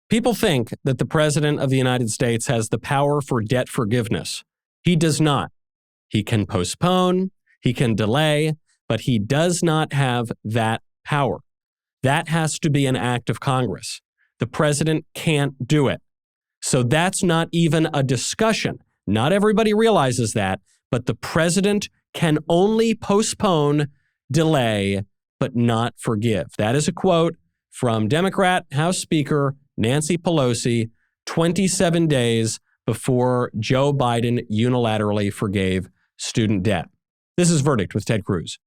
People think that the President of the United States has the power for debt forgiveness. He does not. He can postpone, he can delay, but he does not have that power. That has to be an act of Congress. The president can't do it. So that's not even a discussion. Not everybody realizes that, but the president can only postpone, delay, but not forgive. That is a quote from Democrat House Speaker Nancy Pelosi 27 days before Joe Biden unilaterally forgave student debt. This is Verdict with Ted Cruz.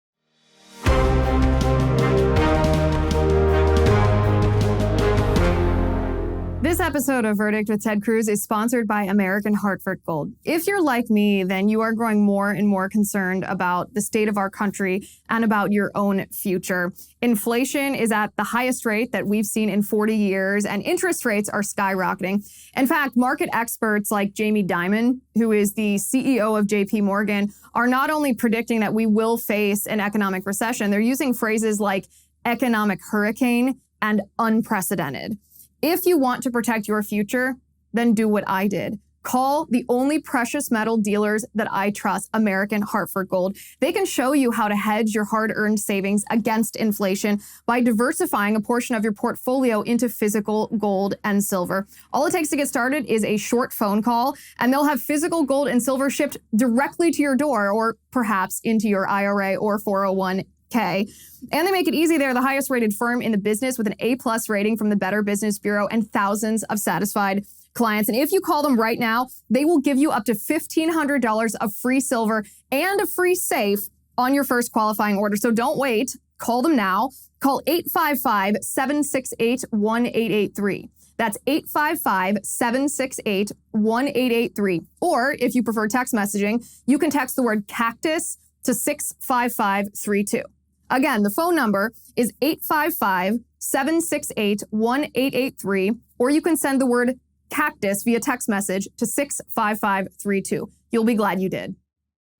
This episode of Verdict with Ted Cruz is sponsored by American Hartford Gold. If you're like me, then you are growing more and more concerned about the state of our country and about your own future. Inflation is at the highest rate that we've seen in 40 years, and interest rates are skyrocketing. In fact, market experts like Jamie Dimon, who is the CEO of JP Morgan, are not only predicting that we will face an economic recession, they're using phrases like economic hurricane and unprecedented. If you want to protect your future, then do what I did. Call the only precious metal dealers that I trust, American Hartford Gold. They can show you how to hedge your hard-earned savings against inflation by diversifying a portion of your portfolio into physical gold and silver. All it takes to get started is a short phone call, and they'll have physical gold and silver shipped directly to your door, or perhaps into your IRA or 401k. And they make it easy. They're the highest rated firm in the business with an A+ rating from the Better Business Bureau and thousands of satisfied clients. And if you call them right now, they will give you up to $1,500 of free silver and a free safe on your first qualifying order. So don't wait. Call them now. Call 855-768-1883. That's 855-768-1883. Or if you prefer text messaging, you can text the word CACTUS to 65532. Again, the phone number is 855-768-1883, or you can send the word CACTUS via text message to 65532. You'll be glad you did.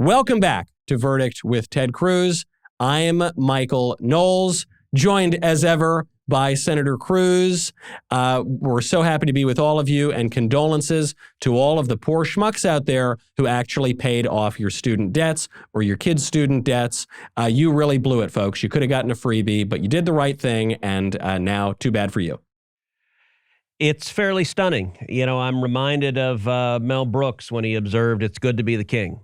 Welcome back to Verdict with Ted Cruz. I'm Michael Knowles, joined as ever by Senator Cruz. We're so happy to be with all of you, and condolences to all of the poor schmucks out there who actually paid off your student debts or your kids' student debts. You really blew it, folks. You could have gotten a freebie, but you did the right thing, and now too bad for you. It's fairly stunning. You know, I'm reminded of Mel Brooks when he observed it's good to be the king.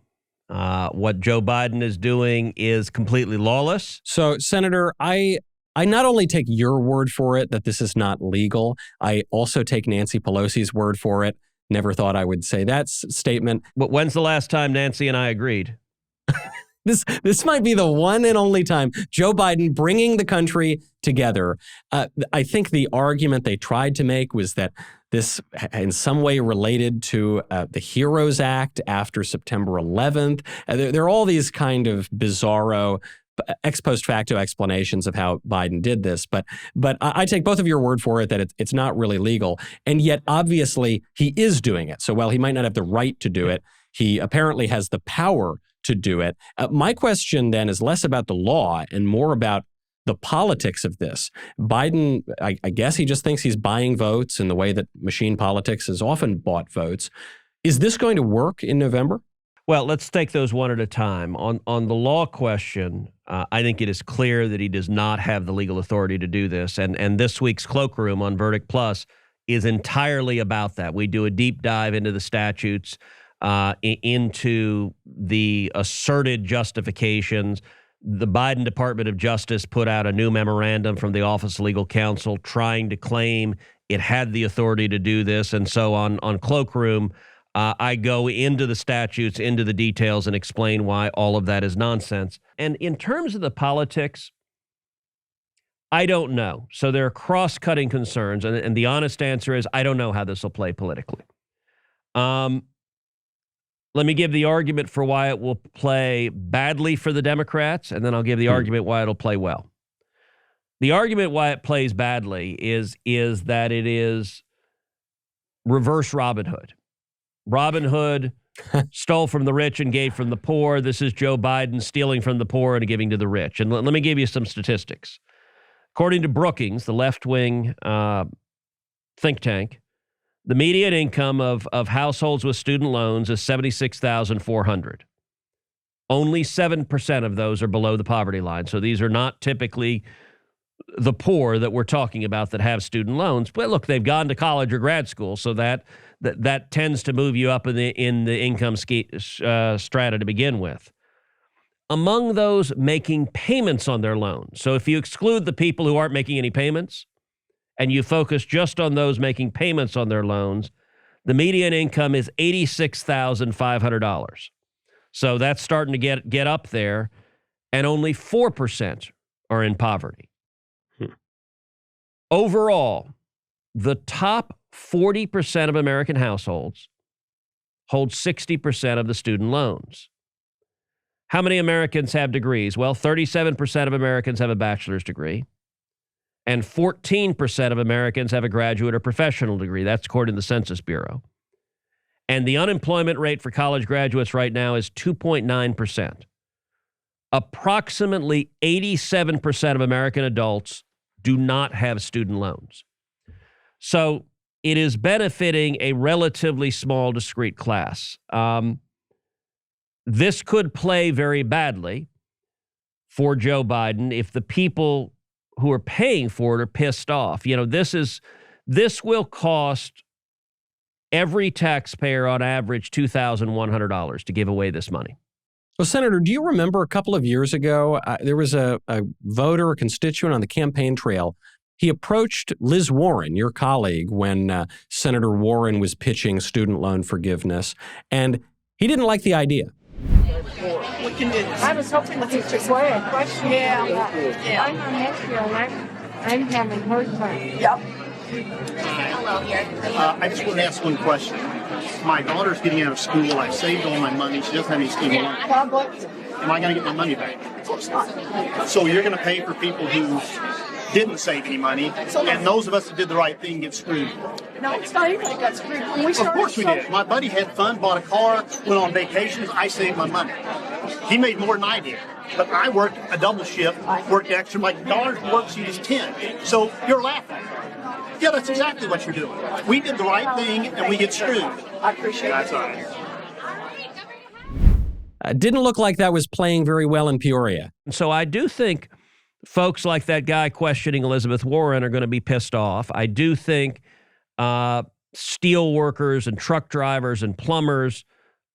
What Joe Biden is doing is completely lawless. So, Senator, I not only take your word for it that this is not legal, I also take Nancy Pelosi's word for it. Never thought I would say that statement. But when's the last time Nancy and I agreed? This might be the one and only time. Joe Biden bringing the country together. I think the argument they tried to make was that this in some way related to the HEROES Act after September 11th. There are all these kind of bizarro ex post facto explanations of how Biden did this. But I take both of your word for it that it's not really legal. And yet, obviously, he is doing it. So while he might not have the right to do it, he apparently has the power to do it. My question then is less about the law and more about the politics of this. Biden, I guess he just thinks he's buying votes in the way that machine politics has often bought votes. Is this going to work in November? Well, let's take those one at a time. On the law question, I think it is clear that he does not have the legal authority to do this. And this week's Cloakroom on Verdict Plus is entirely about that. We do a deep dive into the statutes, into the asserted justifications. The Biden Department of Justice put out a new memorandum from the Office of Legal Counsel trying to claim it had the authority to do this. And so on Cloakroom, I go into the statutes, into the details, and explain why all of that is nonsense. And in terms of the politics, I don't know. So there are cross-cutting concerns, and the honest answer is I don't know how this will play politically. Let me give the argument for why it will play badly for the Democrats, and then I'll give the argument why it'll play well. The argument why it plays badly is that it is reverse Robin Hood. Robin Hood stole from the rich and gave from the poor. This is Joe Biden stealing from the poor and giving to the rich. And let me give you some statistics. According to Brookings, the left-wing think tank, the median income of households with student loans is $76,400. Only 7% of those are below the poverty line. So these are not typically the poor that we're talking about that have student loans. But look, they've gone to college or grad school, so that tends to move you up in the income strata to begin with. Among those making payments on their loans, so if you exclude the people who aren't making any payments and you focus just on those making payments on their loans, the median income is $86,500. So that's starting to get up there, and only 4% are in poverty. Overall, the top 40% of American households hold 60% of the student loans. How many Americans have degrees? Well, 37% of Americans have a bachelor's degree, and 14% of Americans have a graduate or professional degree. That's according to the Census Bureau. And the unemployment rate for college graduates right now is 2.9%. Approximately 87% of American adults do not have student loans. So it is benefiting a relatively small, discrete class. This could play very badly for Joe Biden if the people who are paying for it are pissed off. You know, this will cost every taxpayer on average $2,100 to give away this money. Well, Senator, do you remember a couple of years ago, there was a voter, a constituent on the campaign trail. He approached Liz Warren, your colleague, when Senator Warren was pitching student loan forgiveness, and he didn't like the idea. I was hoping to just play a question. Yeah. I'm on Metro, and I'm having heard from. Yep. Hello here. I just want to ask one question. My daughter's getting out of school. I've saved all my money. She doesn't have any student loans. Am I going to get my money back? Of course not. So you're going to pay for people who didn't save any money, and those of us who did the right thing get screwed. No, it's not even that got screwed. When we Of started, course we did. My buddy had fun, bought a car, went on vacations. I saved my money. He made more than I did. But I worked a double shift, worked extra. My daughter's worksheet is 10. So you're laughing. Yeah, that's exactly what you're doing. We did the right thing, and we get screwed. I appreciate That's it. all right. Didn't look like that was playing very well in Peoria. So I do think folks like that guy questioning Elizabeth Warren are going to be pissed off. I do think steel workers and truck drivers and plumbers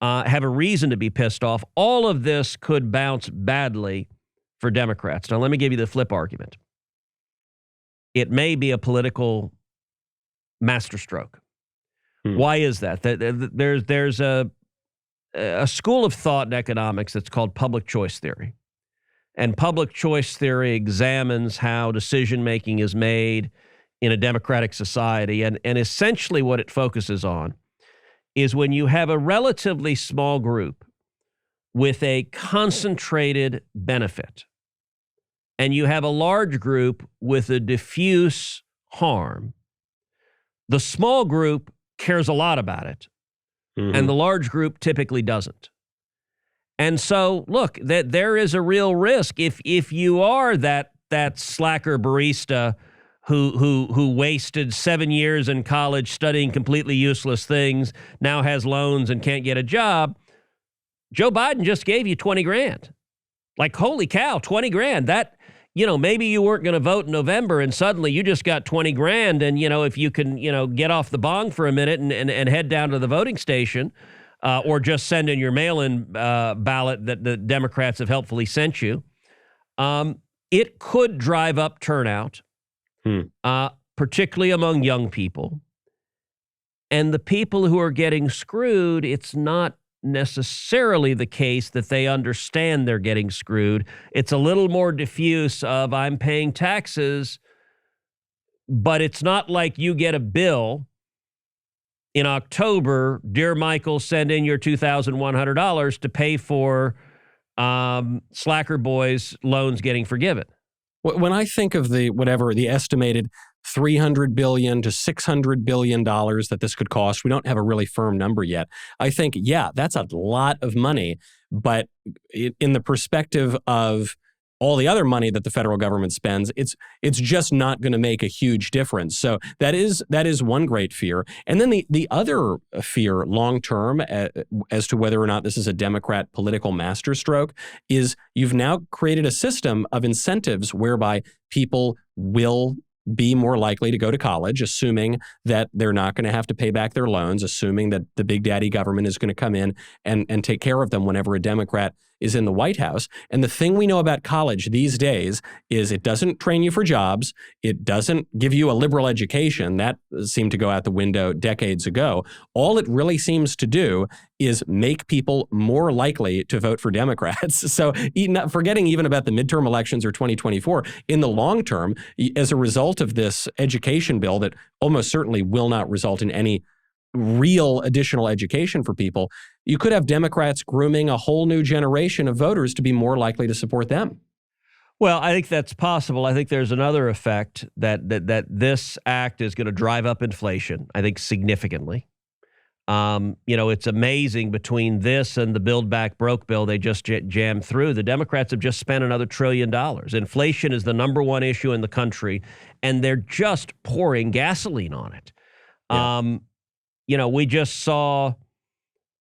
have a reason to be pissed off. All of this could bounce badly for Democrats. Now, let me give you the flip argument. It may be a political masterstroke. Why is that? There's a school of thought in economics that's called public choice theory. And public choice theory examines how decision-making is made in a democratic society. And essentially what it focuses on is when you have a relatively small group with a concentrated benefit, and you have a large group with a diffuse harm, the small group cares a lot about it, and the large group typically doesn't. And so, look, that there is a real risk if you are that slacker barista who wasted 7 years in college studying completely useless things, now has loans and can't get a job. Joe Biden just gave you 20 grand. Like, holy cow, 20 grand. That, you know, maybe you weren't going to vote in November and suddenly you just got 20 grand. And, you know, if you can, you know, get off the bong for a minute and head down to the voting station, or just send in your mail-in ballot that the Democrats have helpfully sent you, it could drive up turnout, particularly among young people. And the people who are getting screwed, it's not necessarily the case that they understand they're getting screwed. It's a little more diffuse of, I'm paying taxes, but it's not like you get a bill in October, dear Michael, send in your $2,100 to pay for Slacker Boys loans getting forgiven. When I think of the estimated $300 billion to $600 billion that this could cost, we don't have a really firm number yet. I think, yeah, that's a lot of money. But in the perspective of all the other money that the federal government spends, it's just not going to make a huge difference. So that is one great fear. And then the other fear long term as to whether or not this is a Democrat political masterstroke is you've now created a system of incentives whereby people will be more likely to go to college, assuming that they're not going to have to pay back their loans, assuming that the big daddy government is going to come in and take care of them whenever a Democrat is in the White House. And the thing we know about college these days is it doesn't train you for jobs. It doesn't give you a liberal education. That seemed to go out the window decades ago. All it really seems to do is make people more likely to vote for Democrats. So forgetting even about the midterm elections or 2024, in the long term, as a result of this education bill that almost certainly will not result in any real additional education for people, you could have Democrats grooming a whole new generation of voters to be more likely to support them. Well, I think that's possible. I think there's another effect that this act is going to drive up inflation, I think, significantly. It's amazing between this and the Build Back Broke bill they just jammed through. The Democrats have just spent another $1 trillion. Inflation is the number one issue in the country, and they're just pouring gasoline on it. Yeah. We just saw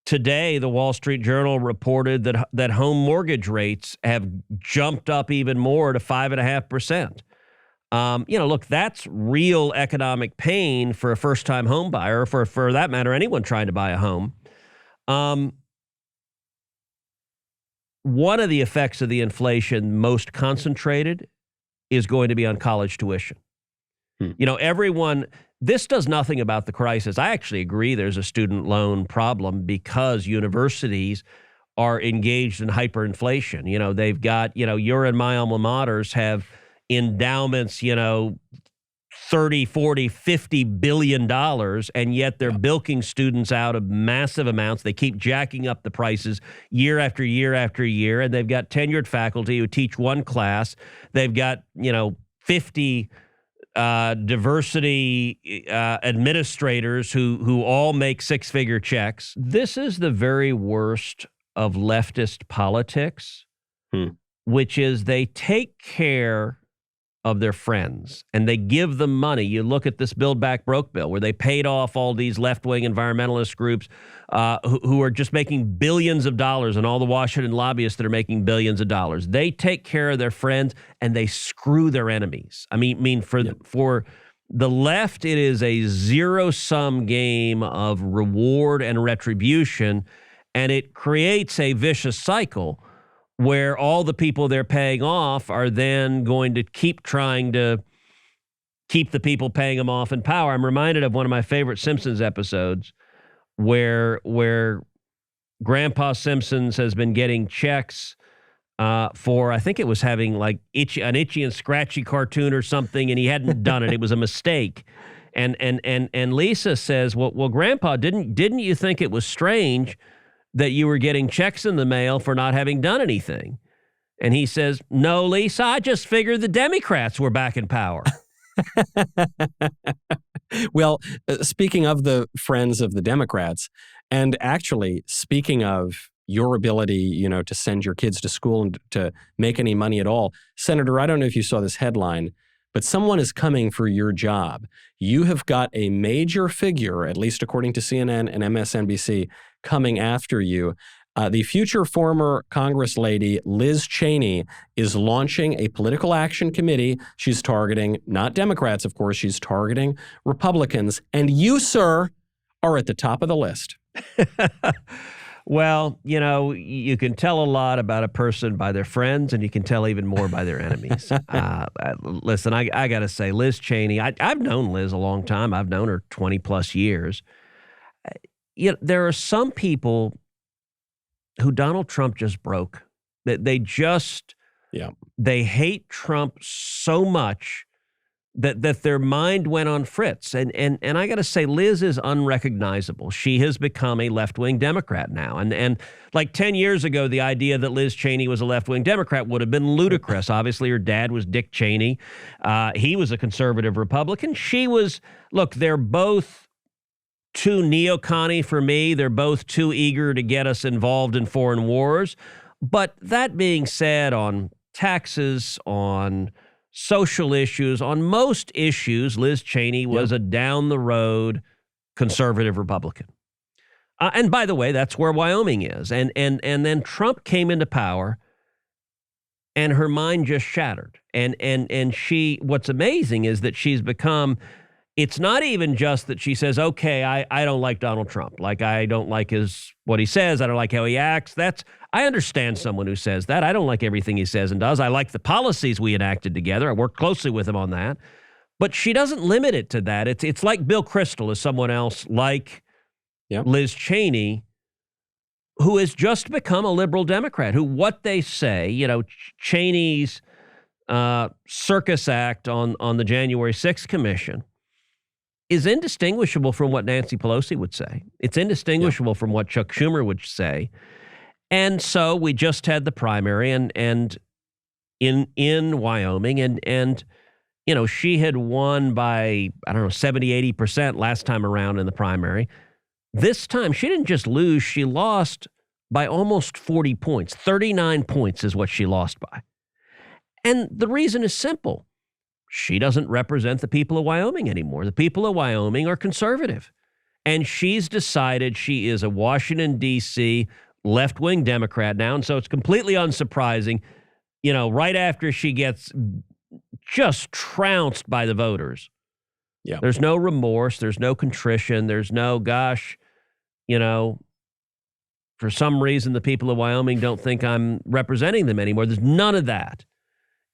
today the Wall Street Journal reported that home mortgage rates have jumped up even more to 5.5%. Look, that's real economic pain for a first-time home buyer, or for that matter, anyone trying to buy a home. One of the effects of the inflation most concentrated is going to be on college tuition. This does nothing about the crisis. I actually agree there's a student loan problem because universities are engaged in hyperinflation. They've got, your and my alma maters have endowments, 30, 40, $50 billion, and yet they're bilking students out of massive amounts. They keep jacking up the prices year after year after year, and they've got tenured faculty who teach one class. They've got, 50 diversity administrators who all make six-figure checks. This is the very worst of leftist politics, which is they take care of their friends and they give them money. You look at this Build Back Broke bill where they paid off all these left-wing environmentalist groups who are just making billions of dollars, and all the Washington lobbyists that are making billions of dollars. They take care of their friends and they screw their enemies. For the left, it is a zero-sum game of reward and retribution, and it creates a vicious cycle where all the people they're paying off are then going to keep trying to keep the people paying them off in power. I'm reminded of one of my favorite Simpsons episodes where Grandpa Simpsons has been getting checks for, I think it was having like an itchy and scratchy cartoon or something, and he hadn't done it. It was a mistake. And Lisa says, well, Grandpa, didn't you think it was strange that you were getting checks in the mail for not having done anything? And he says, no, Lisa, I just figured the Democrats were back in power. Well, speaking of the friends of the Democrats, and actually speaking of your ability, to send your kids to school and to make any money at all, Senator, I don't know if you saw this headline, but someone is coming for your job. You have got a major figure, at least according to CNN and MSNBC, coming after you. The future former Congress lady, Liz Cheney, is launching a political action committee. She's targeting, not Democrats, of course, she's targeting Republicans. And you, sir, are at the top of the list. Well, you can tell a lot about a person by their friends, and you can tell even more by their enemies. Listen, I got to say, Liz Cheney, I've known Liz a long time. I've known her 20 plus years. There are some people who Donald Trump just broke. They hate Trump so much that their mind went on fritz. And I got to say, Liz is unrecognizable. She has become a left-wing Democrat now. And like 10 years ago, the idea that Liz Cheney was a left-wing Democrat would have been ludicrous. Obviously, her dad was Dick Cheney. He was a conservative Republican. She was, look, they're both too neocon-y for me. They're both too eager to get us involved in foreign wars. But that being said, on taxes, on social issues, on most issues, Liz Cheney was a down-the-road conservative Republican. And by the way, that's where Wyoming is. And then Trump came into power, and her mind just shattered. And she, what's amazing is that she's become, it's not even just that she says, okay, I don't like Donald Trump. Like, I don't like what he says. I don't like how he acts. I understand someone who says that. I don't like everything he says and does. I like the policies we enacted together. I worked closely with him on that. But she doesn't limit it to that. It's like Bill Kristol is someone else like Liz Cheney, who has just become a liberal Democrat, who what they say, Cheney's circus act on the January 6th commission is indistinguishable from what Nancy Pelosi would say. It's indistinguishable from what Chuck Schumer would say. And so we just had the primary and in Wyoming and she had won by, 70, 80% last time around in the primary. This time, she didn't just lose, she lost by almost 40 points. 39 points is what she lost by. And the reason is simple. She doesn't represent the people of Wyoming anymore. The people of Wyoming are conservative. And she's decided she is a Washington, D.C. left-wing Democrat now. And so it's completely unsurprising, right after she gets just trounced by the voters. Yeah. There's no remorse. There's no contrition. There's no, gosh, for some reason, the people of Wyoming don't think I'm representing them anymore. There's none of that.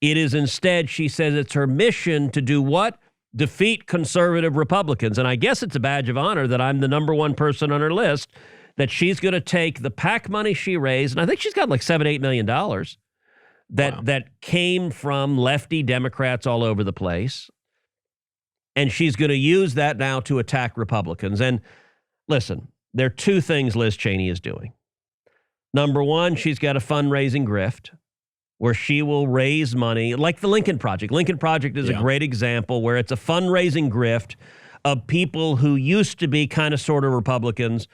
It is instead, she says it's her mission to do what? Defeat conservative Republicans. And I guess it's a badge of honor that I'm the number one person on her list, that she's going to take the PAC money she raised, and I think she's got like $7-8 million that came from lefty Democrats all over the place. And she's going to use that now to attack Republicans. And listen, there are two things Liz Cheney is doing. Number one, she's got a fundraising grift where she will raise money like the Lincoln Project. Lincoln Project is a great example where it's a fundraising grift of people who used to be kind of sort of Republicans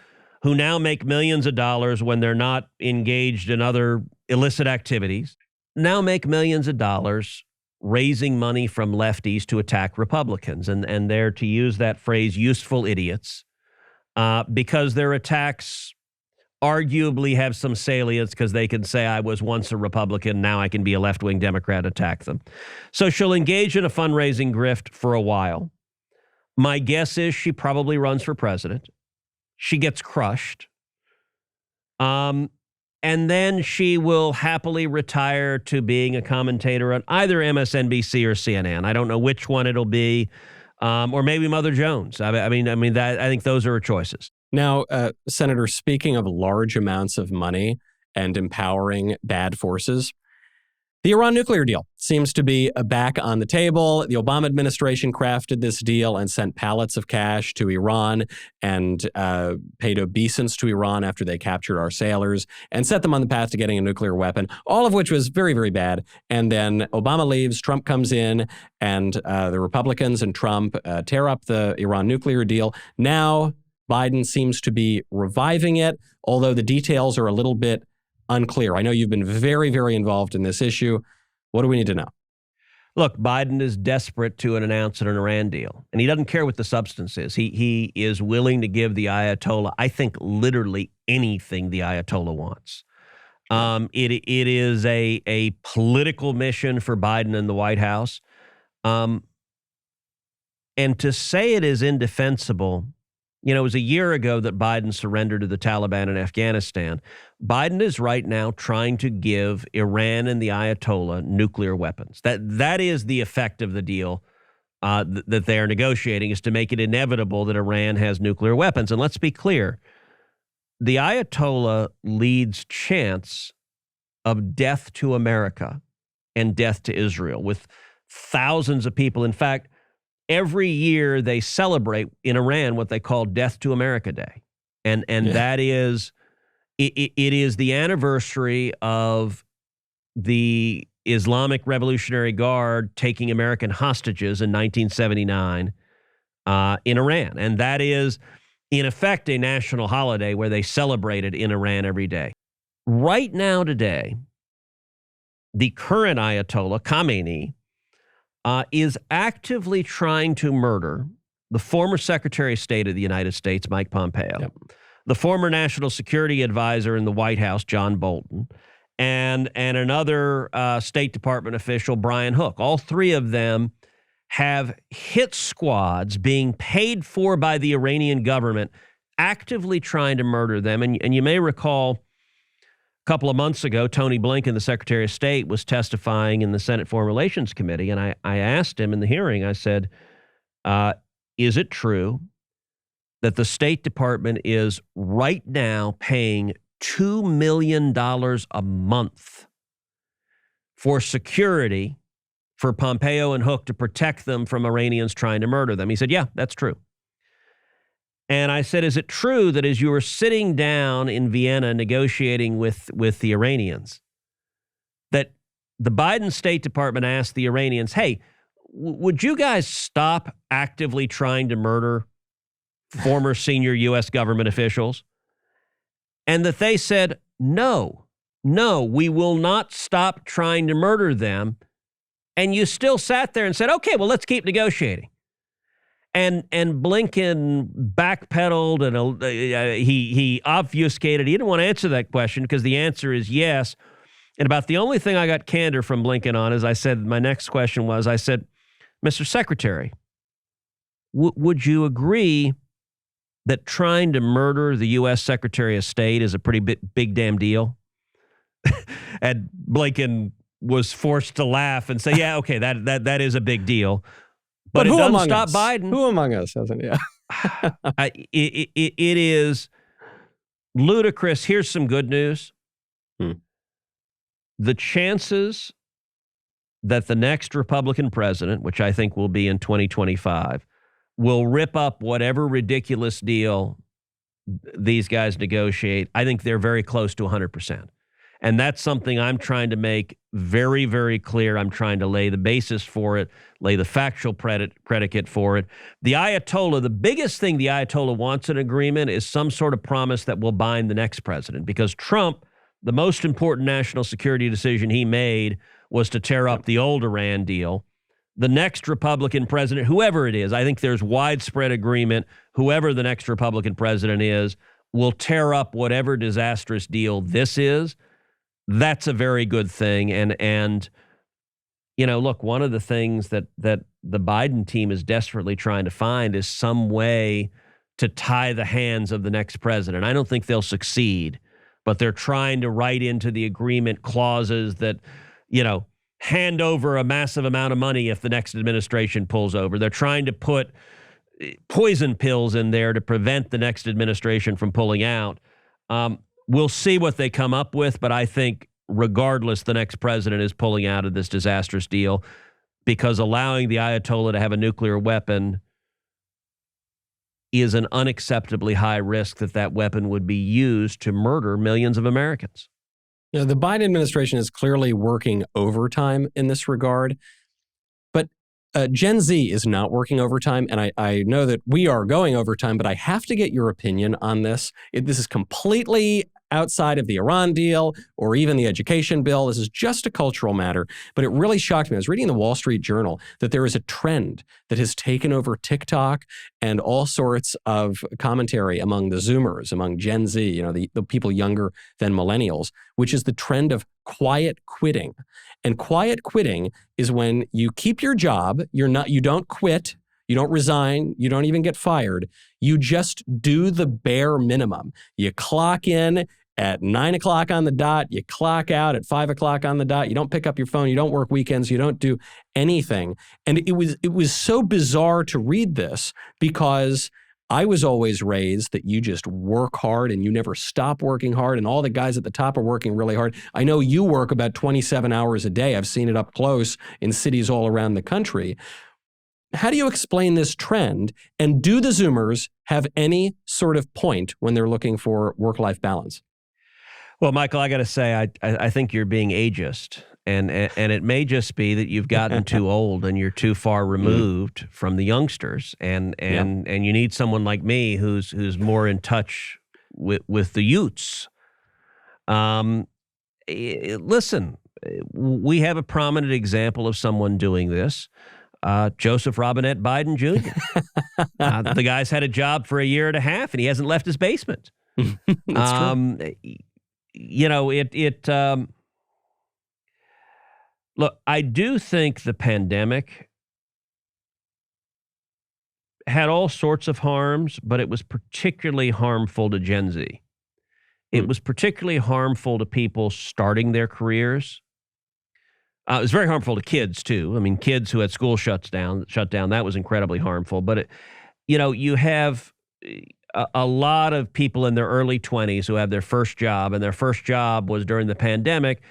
who now make millions of dollars when they're not engaged in other illicit activities, now make millions of dollars raising money from lefties to attack Republicans. And they're, to use that phrase, useful idiots, because their attacks arguably have some salience because they can say, I was once a Republican, now I can be a left-wing Democrat, attack them. So she'll engage in a fundraising grift for a while. My guess is she probably runs for president. She gets crushed. And then she will happily retire to being a commentator on either MSNBC or CNN. I don't know which one it'll be, or maybe Mother Jones. I think those are her choices. Now, Senator, speaking of large amounts of money and empowering bad forces, the Iran nuclear deal seems to be back on the table. The Obama administration crafted this deal and sent pallets of cash to Iran and paid obeisance to Iran after they captured our sailors and set them on the path to getting a nuclear weapon, all of which was very, very bad. And then Obama leaves, Trump comes in, and the Republicans and Trump tear up the Iran nuclear deal. Now, Biden seems to be reviving it, although the details are a little bit unclear. I know you've been very, very involved in this issue. What do we need to know? Look, Biden is desperate to announce an Iran deal, and he doesn't care what the substance is. He is willing to give the Ayatollah, I think, literally anything the Ayatollah wants. It is a political mission for Biden and the White House. And to say it is indefensible, it was a year ago that Biden surrendered to the Taliban in Afghanistan. Biden is right now trying to give Iran and the Ayatollah nuclear weapons. That is the effect of the deal that they are negotiating, is to make it inevitable that Iran has nuclear weapons. And let's be clear, the Ayatollah leads chants of death to America and death to Israel with thousands of people. In fact, every year they celebrate in Iran what they call Death to America Day. And that is, it is the anniversary of the Islamic Revolutionary Guard taking American hostages in 1979 in Iran. And that is, in effect, a national holiday where they celebrate it in Iran every day. Right now today, the current Ayatollah Khamenei is actively trying to murder the former Secretary of State of the United States, Mike Pompeo, the former National Security Advisor in the White House, John Bolton, and another State Department official, Brian Hook. All three of them have hit squads being paid for by the Iranian government, actively trying to murder them. And you may recall a couple of months ago, Tony Blinken, the Secretary of State, was testifying in the Senate Foreign Relations Committee. And I asked him in the hearing, I said, is it true that the State Department is right now paying $2 million a month for security for Pompeo and Hook to protect them from Iranians trying to murder them? He said, yeah, that's true. And I said, is it true that as you were sitting down in Vienna negotiating with the Iranians, that the Biden State Department asked the Iranians, hey, would you guys stop actively trying to murder former senior U.S. government officials? And that they said, no, we will not stop trying to murder them. And you still sat there and said, okay, well, let's keep negotiating. And Blinken backpedaled and he obfuscated. He didn't want to answer that question because the answer is yes. And about the only thing I got candor from Blinken on is I said, my next question was, I said, Mr. Secretary, would you agree that trying to murder the U.S. Secretary of State is a pretty big damn deal? And Blinken was forced to laugh and say, yeah, okay, that is a big deal. But it doesn't stop Biden. Who among us hasn't? Yeah. It is ludicrous. Here's some good news. The chances that the next Republican president, which I think will be in 2025, will rip up whatever ridiculous deal these guys negotiate, I think they're very close to 100%. And that's something I'm trying to make very, very clear. I'm trying to lay the basis for it, lay the factual predicate for it. The Ayatollah, the biggest thing the Ayatollah wants in agreement is some sort of promise that will bind the next president, because Trump, the most important national security decision he made was to tear up the old Iran deal. The next Republican president, whoever it is, I think there's widespread agreement, whoever the next Republican president is, will tear up whatever disastrous deal this is. That's a very good thing. And you know, look, one of the things that the Biden team is desperately trying to find is some way to tie the hands of the next president. I don't think they'll succeed, but they're trying to write into the agreement clauses that, you know, hand over a massive amount of money if the next administration pulls over. They're trying to put poison pills in there to prevent the next administration from pulling out. We'll see what they come up with, but I think regardless, the next president is pulling out of this disastrous deal, because allowing the Ayatollah to have a nuclear weapon is an unacceptably high risk that weapon would be used to murder millions of Americans. You know, the Biden administration is clearly working overtime in this regard, but Gen Z is not working overtime, and I know that we are going overtime, but I have to get your opinion on this. This is completely outside of the Iran deal or even the education bill. This is just a cultural matter, but it really shocked me. I was reading in the Wall Street Journal that there is a trend that has taken over TikTok and all sorts of commentary among the Zoomers, among Gen Z, you know, the people younger than millennials, which is the trend of quiet quitting. And quiet quitting is when you keep your job, you don't quit, you don't resign, you don't even get fired. You just do the bare minimum. You clock in at 9 o'clock on the dot, you clock out at 5 o'clock on the dot, you don't pick up your phone, you don't work weekends, you don't do anything. And it was so bizarre to read this, because I was always raised that you just work hard and you never stop working hard, and all the guys at the top are working really hard. I know you work about 27 hours a day. I've seen it up close in cities all around the country. How do you explain this trend? And do the Zoomers have any sort of point when they're looking for work-life balance? Well, Michael, I got to say, I think you're being ageist, and it may just be that you've gotten too old and you're too far removed from the youngsters, and you need someone like me who's more in touch with the youths. Listen, we have a prominent example of someone doing this. Joseph Robinette Biden Jr. The guy's had a job for a year and a half, and he hasn't left his basement. That's true. Look, I do think the pandemic had all sorts of harms, but it was particularly harmful to Gen Z. It was particularly harmful to people starting their careers. It was very harmful to kids, too. I mean, kids who had school shut down, that was incredibly harmful. But, you have a lot of people in their early 20s who have their first job, and their first job was during the pandemic,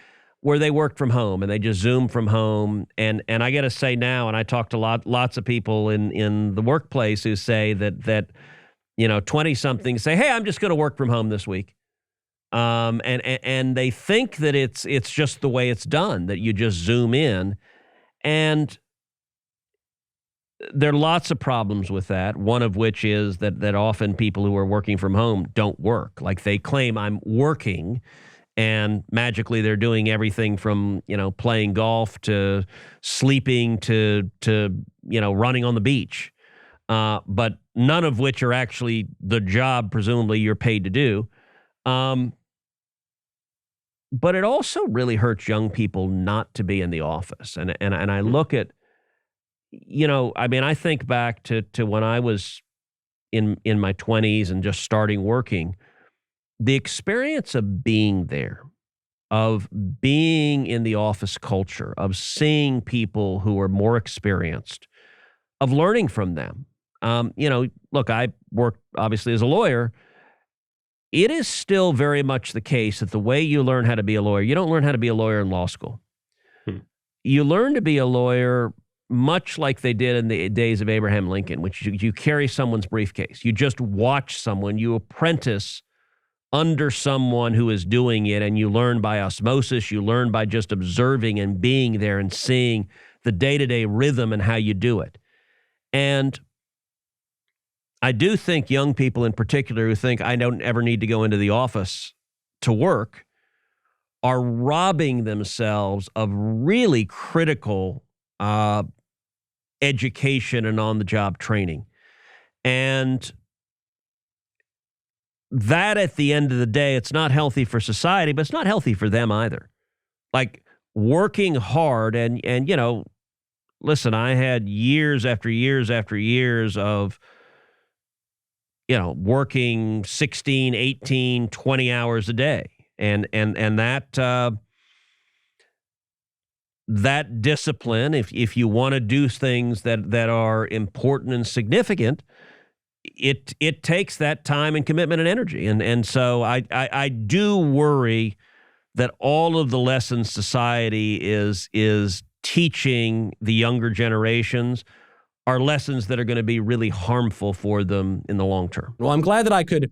where they worked from home and they just Zoomed from home. And I got to say now, and I talked to lots of people in the workplace who say that 20-somethings say, hey, I'm just going to work from home this week. And they think that it's just the way it's done, that you just Zoom in. And there are lots of problems with that, one of which is that often people who are working from home don't work. Like, they claim I'm working, and magically they're doing everything from, playing golf to sleeping to running on the beach. But none of which are actually the job, presumably, you're paid to do. But it also really hurts young people not to be in the office. And I look at, I think back to when I was in my 20s and just starting working. The experience of being there, of being in the office culture, of seeing people who are more experienced, of learning from them. Look, I worked obviously as a lawyer. It is still very much the case that the way you learn how to be a lawyer, you don't learn how to be a lawyer in law school. You learn to be a lawyer much like they did in the days of Abraham Lincoln, which you carry someone's briefcase. You just watch someone, you apprentice under someone who is doing it, and you learn by osmosis. You learn by just observing and being there and seeing the day-to-day rhythm and how you do it. And I do think young people in particular who think I don't ever need to go into the office to work are robbing themselves of really critical education and on-the-job training. And that, at the end of the day, it's not healthy for society, but it's not healthy for them either. Like, working hard and listen, I had years after years after years of, working 16, 18, 20 hours a day. And that discipline, if you want to do things that are important and significant, it takes that time and commitment and energy. And so I do worry that all of the lessons society is teaching the younger generations are lessons that are going to be really harmful for them in the long term. Well, I'm glad that I could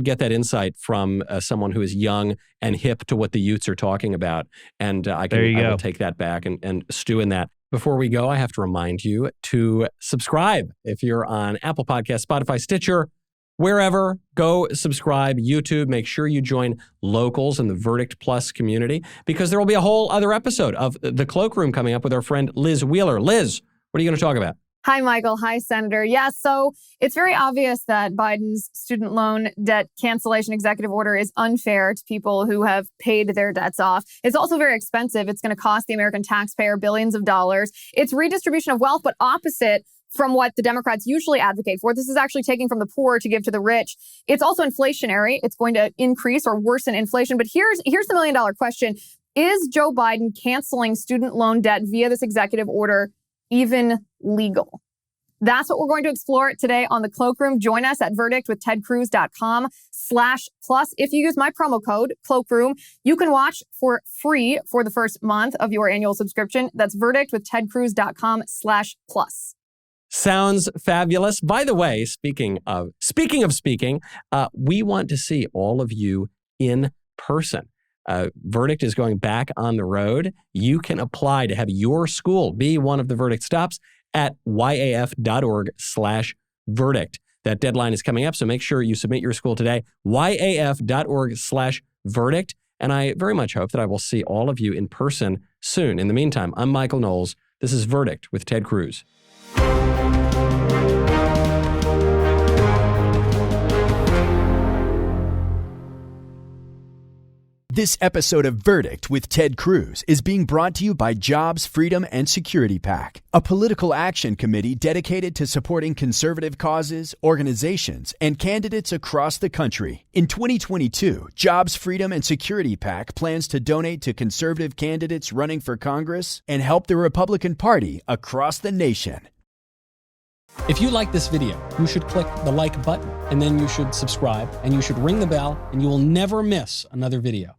get that insight from someone who is young and hip to what the youths are talking about. And I will take that back and stew in that. Before we go, I have to remind you to subscribe. If you're on Apple Podcasts, Spotify, Stitcher, wherever, go subscribe. YouTube, make sure you join Locals in the Verdict Plus community, because there will be a whole other episode of The Cloakroom coming up with our friend Liz Wheeler. Liz, what are you going to talk about? Hi, Michael. Hi, Senator. Yeah, so it's very obvious that Biden's student loan debt cancellation executive order is unfair to people who have paid their debts off. It's also very expensive. It's going to cost the American taxpayer billions of dollars. It's redistribution of wealth, but opposite from what the Democrats usually advocate for. This is actually taking from the poor to give to the rich. It's also inflationary. It's going to increase or worsen inflation. But here's the million-dollar question. Is Joe Biden canceling student loan debt via this executive order even legal? That's what we're going to explore today on The Cloakroom. Join us at verdictwithtedcruz.com/plus. If you use my promo code Cloakroom, you can watch for free for the first month of your annual subscription. That's verdictwithtedcruz.com/plus. Sounds fabulous. By the way, speaking of speaking, we want to see all of you in person. Verdict is going back on the road. You can apply to have your school be one of the Verdict stops at yaf.org/verdict. That deadline is coming up, so make sure you submit your school today. yaf.org/verdict. And I very much hope that I will see all of you in person soon. In the meantime, I'm Michael Knowles. This is Verdict with Ted Cruz. This episode of Verdict with Ted Cruz is being brought to you by Jobs, Freedom, and Security PAC, a political action committee dedicated to supporting conservative causes, organizations, and candidates across the country. In 2022, Jobs, Freedom, and Security PAC plans to donate to conservative candidates running for Congress and help the Republican Party across the nation. If you like this video, you should click the like button, and then you should subscribe, and you should ring the bell, and you will never miss another video.